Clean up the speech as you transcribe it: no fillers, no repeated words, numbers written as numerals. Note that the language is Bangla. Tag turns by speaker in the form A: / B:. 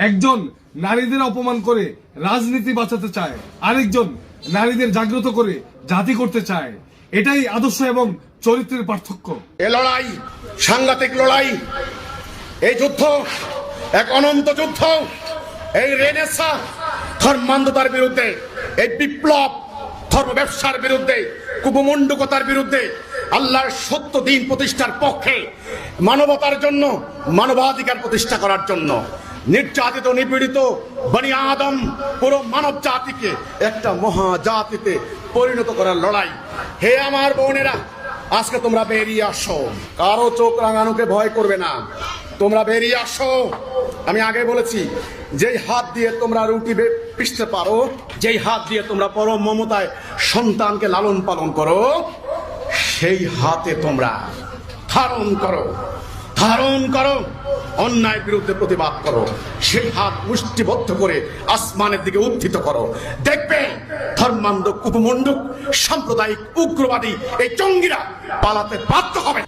A: একজন নারীদের অপমান করে রাজনীতি বাঁচাতে চায়, আরেকজন নারীদের জাগ্রত করে জাতি করতে চায়। এটাই আদর্শ এবং চরিত্রের পার্থক্য।
B: এ লড়াই সাংঘাতিক লড়াই, এই যুদ্ধ এক অনন্ত যুদ্ধ। এই রেনেসাঁ ধর্মান্ধতার বিরুদ্ধে, এই বিপ্লব ধর্ম ব্যবসার বিরুদ্ধে, কুপমণ্ডকতার বিরুদ্ধে, আল্লাহর সত্য দিন প্রতিষ্ঠার পক্ষে, মানবতার জন্য, মানবাধিকার প্রতিষ্ঠা করার জন্য, নির্যাতিত নিপীড়িত বনি আদম পুরো মানব জাতিকে একটা মহাজাতিতে পরিণত করার লড়াই। হে আমার বোনেরা, আজকে তোমরা বেরিয়ে আসো, কারো চোখ রাঙানোকে ভয় করবে না, তোমরা বেরিয়ে আসো। আমি আগে বলেছি, যেই হাত দিয়ে তোমরা রুটি পিষতে পারো, যেই হাত দিয়ে তোমরা পরম মমতায় সন্তানকে লালন পালন করো, সেই হাতে তোমরা ধারণ করো, অন্যায় বিরুদ্ধে প্রতিবাদ করো, সেই হাত মুষ্টিবদ্ধ করে আসমানের দিকে উত্থিত করো। দেখবে ধর্মান্ধ, কুপমণ্ডক, সাম্প্রদায়িক, উগ্রবাদী এই জঙ্গিরা পালাতে বাধ্য হবে।